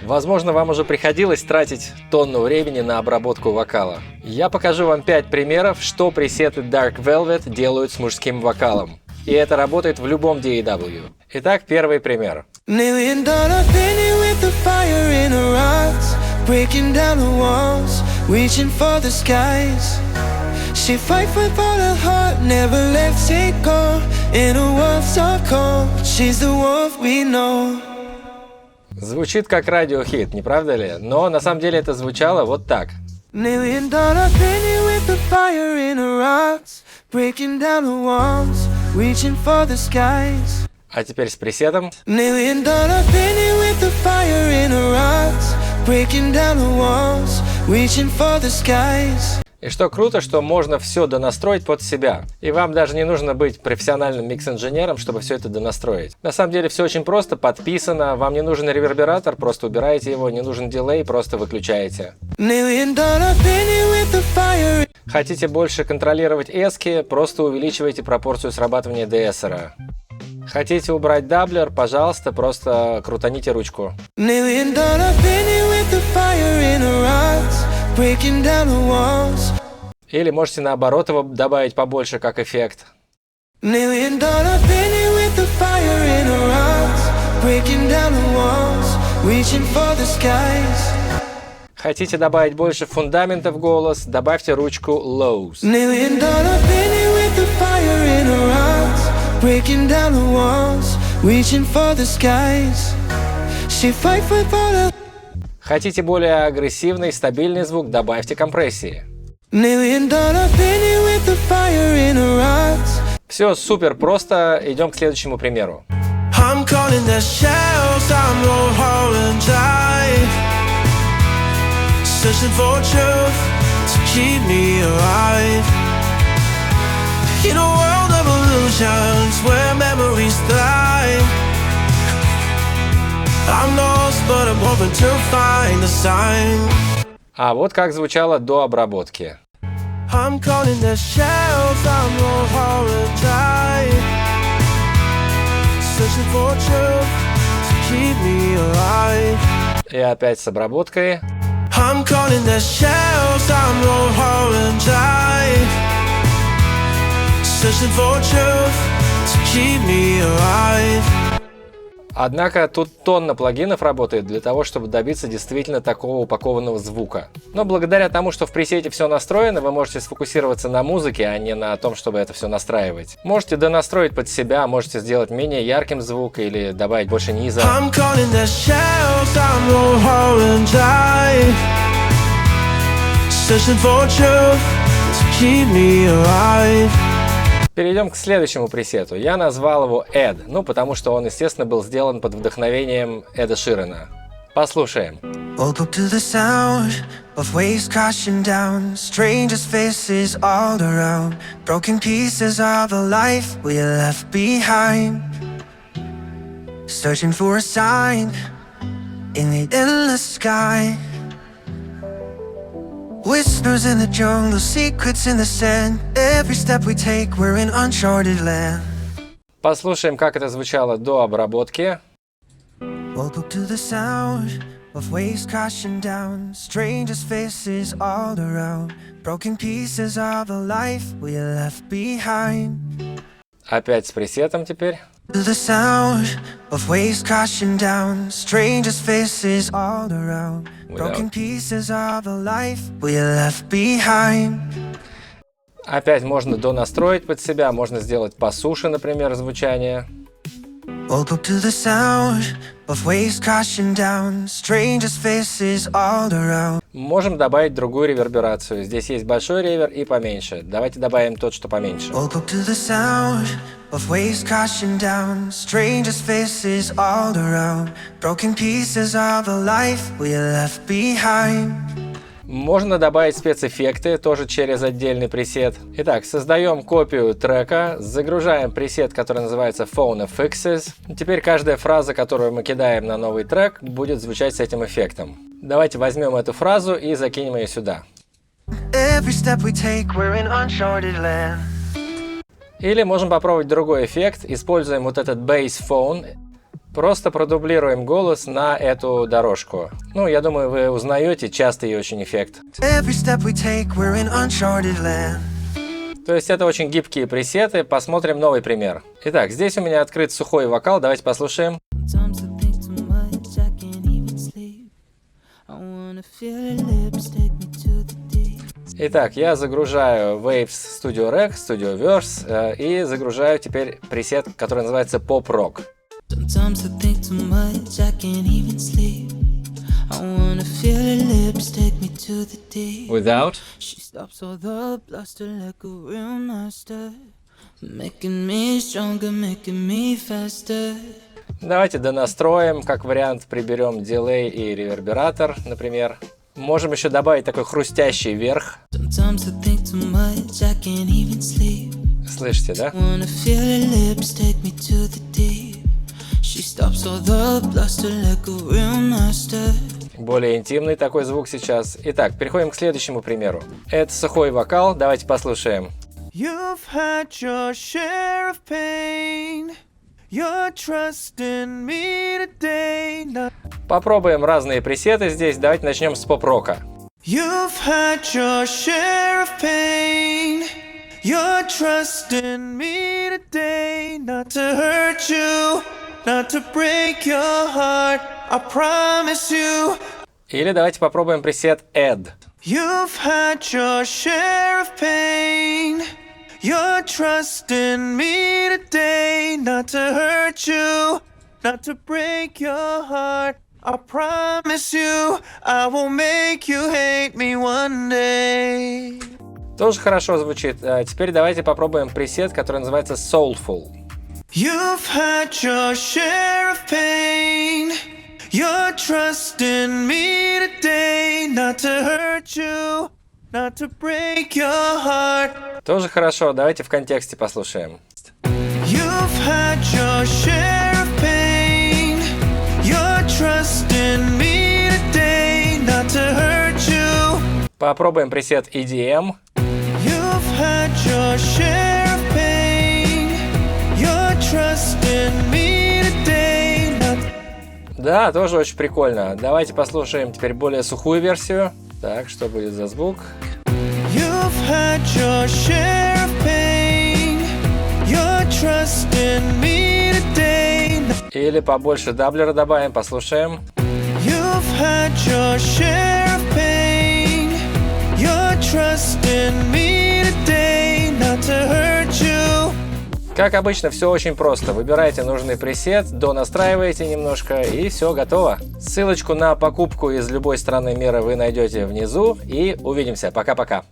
Возможно, вам уже приходилось тратить тонну времени на обработку вокала. Я покажу вам 5 примеров, что пресеты Dark Velvet делают с мужским вокалом. И это работает в любом DAW. Итак, первый пример. Звучит как радиохит, не правда ли? Но на самом деле это звучало вот так. А теперь с пресетом. И что круто, что можно все донастроить под себя. И вам даже не нужно быть профессиональным микс-инженером, чтобы все это донастроить. На самом деле все очень просто, подписано. Вам не нужен ревербератор, просто убираете его. Не нужен дилей, просто выключаете. Хотите больше контролировать эски, просто увеличивайте пропорцию срабатывания деэссера. Хотите убрать даблер, пожалуйста, просто крутаните ручку. Или можете наоборот его добавить побольше, как эффект. Хотите добавить больше фундамента в голос, добавьте ручку lows. Хотите более агрессивный, стабильный звук, добавьте компрессии. Все супер просто, идем к следующему примеру. А вот как звучало до обработки. И опять с обработкой. Однако тут тонна плагинов работает для того, чтобы добиться действительно такого упакованного звука. Но благодаря тому, что в пресете все настроено, вы можете сфокусироваться на музыке, а не на том, чтобы это все настраивать. Можете донастроить под себя, можете сделать менее ярким звук или добавить больше низа. Перейдем к следующему пресету. Я назвал его Ed, потому что он, естественно, был сделан под вдохновением Эда Ширана. Послушаем. Whispers in the jungle, secrets in the sand. Every step we take, we're in uncharted land. Послушаем, как это звучало до обработки. Woke up to the sound of waves crashing down. Strangers' faces all around. Broken pieces of a life we left behind. Опять с пресетом теперь. To the sound of waves crashing down. Strangers' faces all around. Broken pieces of a life we left behind. Опять можно донастроить под себя, можно сделать посуше, например, звучание. Woke up to the sound of waves crashing down. Strangers' faces all around. Можем добавить другую реверберацию. Здесь есть большой ревер и поменьше. Давайте добавим тот, что поменьше. Woke up to the sound of waves crashing down. Strangers' faces all around. Broken pieces of a life we left behind. Можно добавить спецэффекты, тоже через отдельный пресет. Итак, создаем копию трека, загружаем пресет, который называется Phone Effects. Теперь каждая фраза, которую мы кидаем на новый трек, будет звучать с этим эффектом. Давайте возьмем эту фразу и закинем ее сюда. Или можем попробовать другой эффект. Используем вот этот Bass Phone Просто продублируем голос на эту дорожку. Ну, я думаю, вы узнаете частый очень эффект. То есть это очень гибкие пресеты. Посмотрим новый пример. Итак, здесь у меня открыт сухой вокал. Давайте послушаем. Итак, я загружаю Waves Studio Rec, Studio Verse и загружаю теперь пресет, который называется Pop Rock. Without. Давайте донастроим, как вариант приберем дилей и ревербератор, например. Можем еще добавить такой хрустящий верх. Слышите, да? Более интимный такой звук сейчас. Итак, переходим к следующему примеру. Это сухой вокал, давайте послушаем. You've had your share of pain. You're trusting me today. Попробуем разные пресеты здесь. Давайте начнем с поп-рока. You've had your share of pain. You're trusting me today. Not to hurt you, not to break your heart. I promise you. Или давайте попробуем пресет Add. You've had your share of pain. You're trusting me today, not to hurt you, not to break your heart. I promise you, I will make you hate me one day. Тоже хорошо звучит. Теперь давайте попробуем пресет, который называется Soulful. You've had your share of pain. You're trusting me today, not to hurt you, not to break your heart. Тоже хорошо, давайте в контексте послушаем. You've had your share of pain. You're trusting me today, not to hurt you. Попробуем пресет EDM. You've had your share of pain. You're trusting me today, not... Да, тоже очень прикольно. Давайте послушаем теперь более сухую версию. Так, что будет за звук? You've had your share of pain. You're trusting me today. Или побольше даблера добавим, послушаем. You've had your share of pain. You're trusting me today, not to hurt you. Как обычно, все очень просто. Выбирайте нужный пресет, донастраиваете немножко и все готово. Ссылочку на покупку из любой страны мира вы найдете внизу и увидимся. Пока-пока.